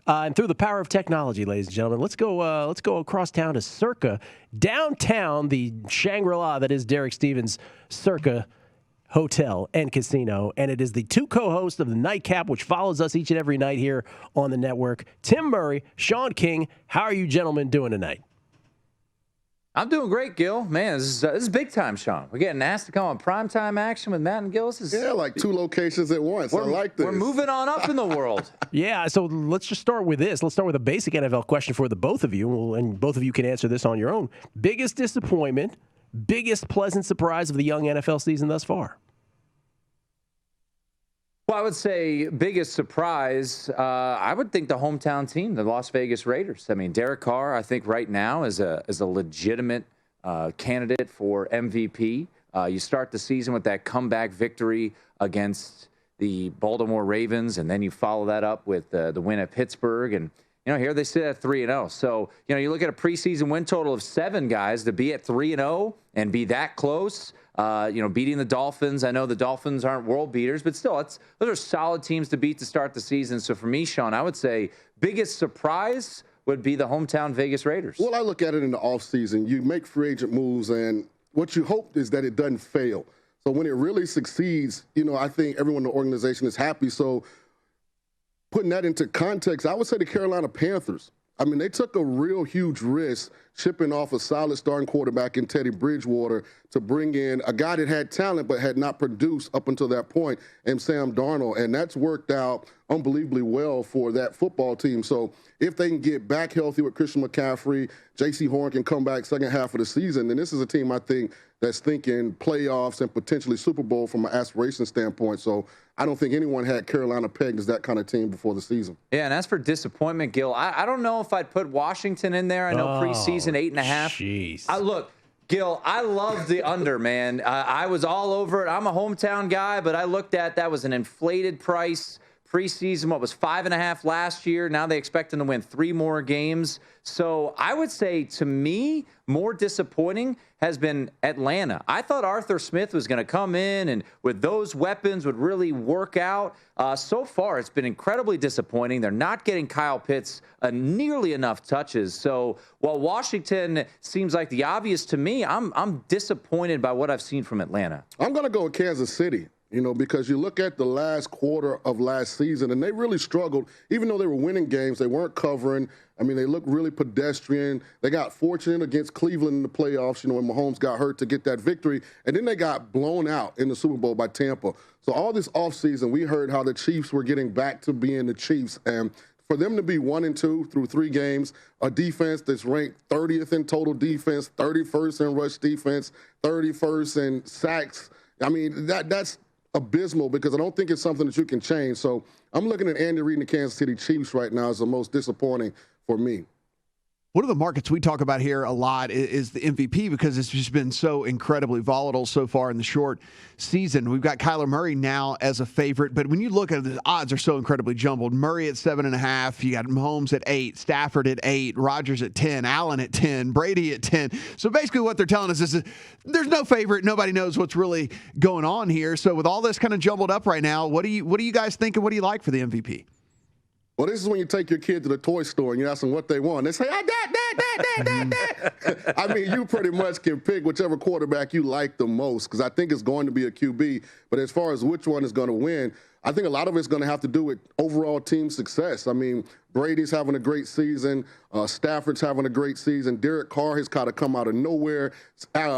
And through the power of technology, ladies and gentlemen, let's go across town to Circa, downtown, the Shangri-La that is Derek Stevens' Circa Hotel and Casino. And it is the two co-hosts of the Nightcap, which follows us each and every night here on the network, Tim Murray, Shaun King. How are you gentlemen doing tonight? I'm doing great, Gill. Man, this is big time, Shaun. We're getting asked to come on primetime action with Matt and Gill. Like two locations at once. I like this. We're moving on up in the world. Yeah, so let's just start with this. Let's start with a basic NFL question for the both of you, and both of you can answer this on your own. Biggest disappointment, biggest pleasant surprise of the young NFL season thus far? Well, I would say biggest surprise, I would think the hometown team, the Las Vegas Raiders. I mean, Derek Carr, I think right now is a legitimate candidate for MVP. You start the season with that comeback victory against the Baltimore Ravens, and then you follow that up with the win at Pittsburgh. And, here they sit at 3-0. So, you look at a preseason win total of 7 guys to be at 3-0 and be that close. Beating the Dolphins. I know the Dolphins aren't world beaters, but still, those are solid teams to beat to start the season. So for me, Shaun, I would say biggest surprise would be the hometown Vegas Raiders. Well, I look at it in the offseason. You make free agent moves, and what you hope is that it doesn't fail. So when it really succeeds, I think everyone in the organization is happy. So putting that into context, I would say the Carolina Panthers. I mean, they took a real huge risk shipping off a solid starting quarterback in Teddy Bridgewater to bring in a guy that had talent but had not produced up until that point, and Sam Darnold. And that's worked out unbelievably well for that football team. So if they can get back healthy with Christian McCaffrey, J.C. Horn can come back second half of the season, then this is a team I think that's thinking playoffs and potentially Super Bowl from an aspiration standpoint. So I don't think anyone had Carolina pegged as that kind of team before the season. Yeah, and as for disappointment, Gill, I don't know if I'd put Washington in there. I know preseason 8.5. Jeez. Look, Gill, I love the under, man. I was all over it. I'm a hometown guy, but I looked at that was an inflated price. Preseason, what was 5.5 last year? Now they expect them to win 3 more games. So I would say, to me, more disappointing has been Atlanta. I thought Arthur Smith was going to come in and with those weapons would really work out. So far, it's been incredibly disappointing. They're not getting Kyle Pitts nearly enough touches. So while Washington seems like the obvious to me, I'm disappointed by what I've seen from Atlanta. I'm going to go with Kansas City. Because you look at the last quarter of last season, and they really struggled. Even though they were winning games, they weren't covering. I mean, they looked really pedestrian. They got fortunate against Cleveland in the playoffs, when Mahomes got hurt to get that victory. And then they got blown out in the Super Bowl by Tampa. So all this offseason, we heard how the Chiefs were getting back to being the Chiefs. And for them to be 1-2 through 3 games, a defense that's ranked 30th in total defense, 31st in rush defense, 31st in sacks, I mean, that's abysmal, because I don't think it's something that you can change. So I'm looking at Andy Reid and the Kansas City Chiefs right now as the most disappointing for me. One of the markets we talk about here a lot is the MVP, because it's just been so incredibly volatile so far in the short season. We've got Kyler Murray now as a favorite, but when you look at it, the odds are so incredibly jumbled. Murray at 7.5, you got Mahomes at 8, Stafford at 8, Rodgers at 10, Allen at 10, Brady at 10. So basically what they're telling us is there's no favorite. Nobody knows what's really going on here. So with all this kind of jumbled up right now, what do you guys think, and what do you like for the MVP? Well, this is when you take your kid to the toy store and you ask them what they want. They say, Dad. I mean, you pretty much can pick whichever quarterback you like the most, because I think it's going to be a QB. But as far as which one is going to win, I think a lot of it's going to have to do with overall team success. I mean, Brady's having a great season. Stafford's having a great season. Derek Carr has kind of come out of nowhere.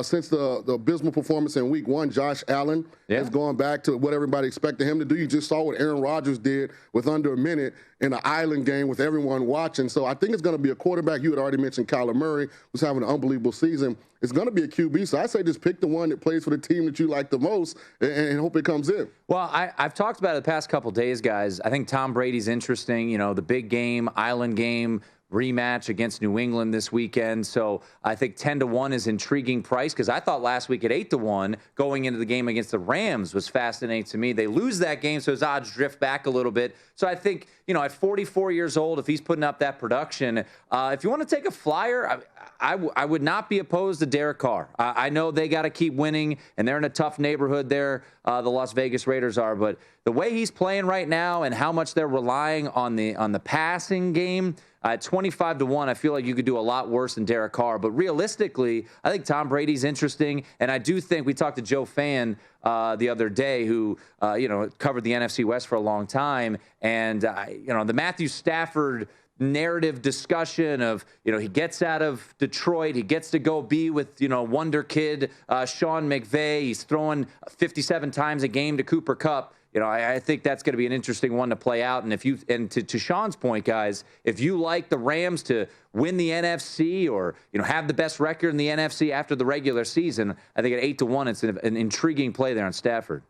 Since the abysmal performance in Week 1, Josh Allen has gone back to what everybody expected him to do. You just saw what Aaron Rodgers did with under a minute in an island game with everyone watching. So I think it's going to be a quarterback. You had already mentioned Kyler Murray, who's having an unbelievable season. It's going to be a QB. So I say just pick the one that plays for the team that you like the most and hope it comes in. Well, I've talked about it the past couple of days, guys. I think Tom Brady's interesting. The big game, island game, rematch against New England this weekend. So I think 10-1 is intriguing price, because I thought last week at 8-1 going into the game against the Rams was fascinating to me. They lose that game, so his odds drift back a little bit. So I think, at 44 years old, if he's putting up that production, if you want to take a flyer, I would not be opposed to Derek Carr. I know they got to keep winning, and they're in a tough neighborhood there the Las Vegas Raiders are. But the way he's playing right now and how much they're relying on the passing game, at 25-1, I feel like you could do a lot worse than Derek Carr. But realistically, I think Tom Brady's interesting. And I do think we talked to Joe Fan the other day, who, covered the NFC West for a long time. And, the Matthew Stafford narrative discussion of, he gets out of Detroit, he gets to go be with, wonder kid Sean McVay. He's throwing 57 times a game to Cooper Kupp. I think that's going to be an interesting one to play out. And to Sean's point, guys, if you like the Rams to win the NFC or, have the best record in the NFC after the regular season, I think at 8-1, it's an intriguing play there on Stafford.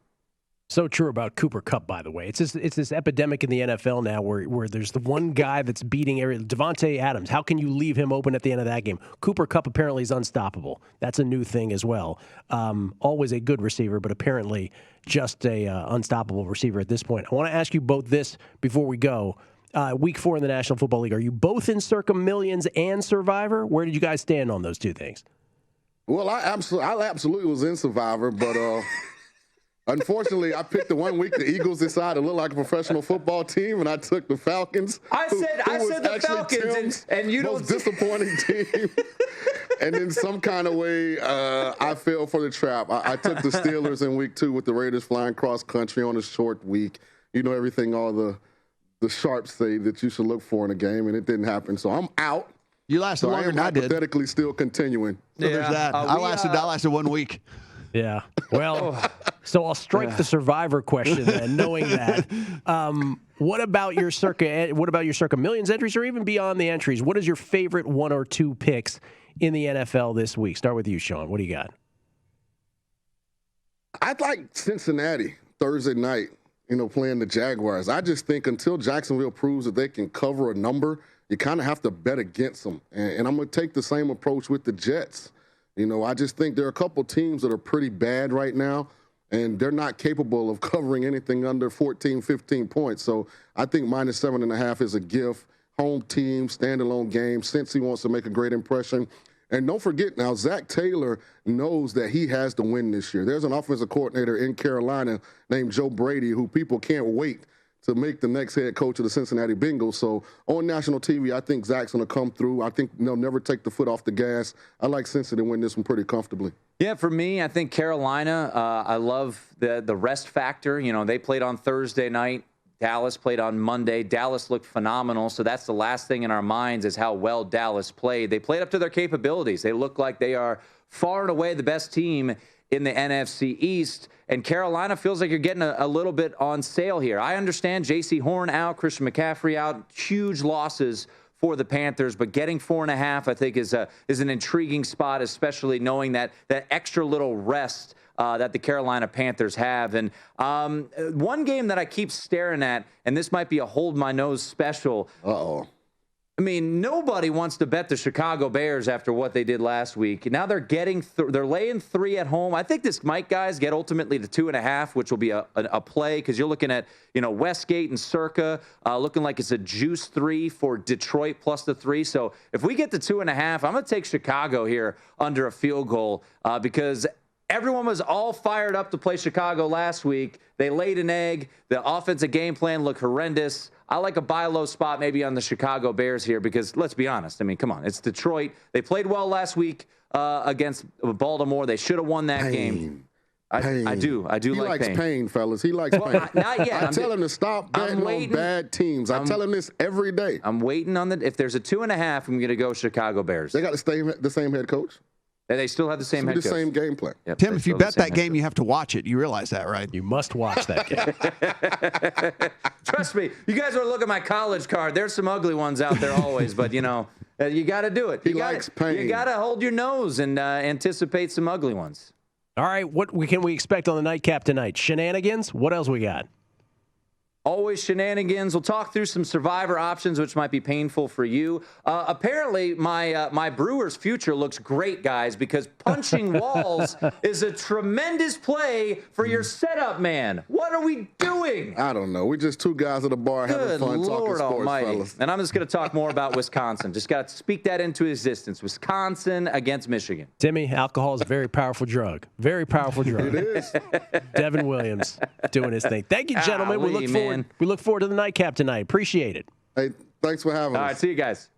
So true about Cooper Kupp, by the way. It's this epidemic in the NFL now where there's the one guy that's beating every Devontae Adams. How can you leave him open at the end of that game? Cooper Kupp apparently is unstoppable. That's a new thing as well. Always a good receiver, but apparently just a unstoppable receiver at this point. I want to ask you both this before we go. Week 4 in the National Football League. Are you both in Circa Millions and Survivor? Where did you guys stand on those two things? Well, I absolutely was in Survivor, but unfortunately, I picked the 1 week the Eagles decided to look like a professional football team, and I took the Falcons. I said the Falcons, and you most disappointing team. And in some kind of way, I fell for the trap. I took the Steelers in week 2 with the Raiders flying cross country on a short week. Everything all the sharps say that you should look for in a game, and it didn't happen. So I'm out. You lasted longer than I did. Hypothetically still continuing. So there's that. I lasted 1 week. Yeah. Well, so I'll strike the Survivor question then, knowing that. What about your Circa Millions entries, or even beyond the entries? What is your favorite 1 or 2 picks in the NFL this week? Start with you, Sean. What do you got? I'd like Cincinnati Thursday night, playing the Jaguars. I just think until Jacksonville proves that they can cover a number, you kind of have to bet against them. And I'm going to take the same approach with the Jets. I just think there are a couple teams that are pretty bad right now, and they're not capable of covering anything under 14, 15 points. So I think -7.5 is a gift. Home team, standalone game, since he wants to make a great impression. And don't forget now, Zach Taylor knows that he has to win this year. There's an offensive coordinator in Carolina named Joe Brady who people can't wait to make the next head coach of the Cincinnati Bengals. So on national TV, I think Zach's going to come through. I think they'll never take the foot off the gas. I like Cincinnati to win this one pretty comfortably. Yeah, for me, I think Carolina, I love the rest factor. They played on Thursday night. Dallas played on Monday. Dallas looked phenomenal, so that's the last thing in our minds is how well Dallas played. They played up to their capabilities. They look like they are far and away the best team in the NFC East, and Carolina feels like you're getting a little bit on sale here. I understand J.C. Horn out, Christian McCaffrey out, huge losses for the Panthers, but getting 4.5, I think, is an intriguing spot, especially knowing that extra little rest that the Carolina Panthers have. And one game that I keep staring at, and this might be a hold my nose special. Uh-oh. I mean, nobody wants to bet the Chicago Bears after what they did last week. Now they're they're laying 3 at home. I think this might, guys, get ultimately to 2.5, which will be a play because you're looking at, Westgate and Circa looking like it's a juice 3 for Detroit plus the 3. So if we get to 2.5, I'm going to take Chicago here under a field goal because everyone was all fired up to play Chicago last week. They laid an egg. The offensive game plan looked horrendous. I like a buy low spot maybe on the Chicago Bears here because, let's be honest, I mean, come on. It's Detroit. They played well last week against Baltimore. They should have won that game. I do like pain. He likes pain, fellas. He likes pain. Not yet. I tell him to stop betting on bad teams. I tell him this every day. I'm waiting on if there's a 2.5, I'm going to go Chicago Bears. They got the same head coach. They still have the same head coach. The same game plan. Yep, Tim, if you bet that game, you have to watch it. You realize that, right? You must watch that game. Trust me. You guys are looking at my college card. There's some ugly ones out there always, but, you got to do it. He likes pain. You got to hold your nose and anticipate some ugly ones. All right, what can we expect on the nightcap tonight? Shenanigans? What else we got? Always shenanigans. We'll talk through some Survivor options, which might be painful for you. Apparently, my Brewers' future looks great, guys, because punching walls is a tremendous play for your setup man. What are we doing? I don't know. We're just two guys at a bar having fun talking sports, Almighty. fellas. And I'm just going to talk more about Wisconsin. Just got to speak that into existence. Wisconsin against Michigan. Timmy, alcohol is a very powerful drug. Very powerful drug. It is. Devin Williams doing his thing. Thank you, gentlemen. Golly, We look forward to the nightcap tonight. Appreciate it. Hey, thanks for having us. All right, see you guys.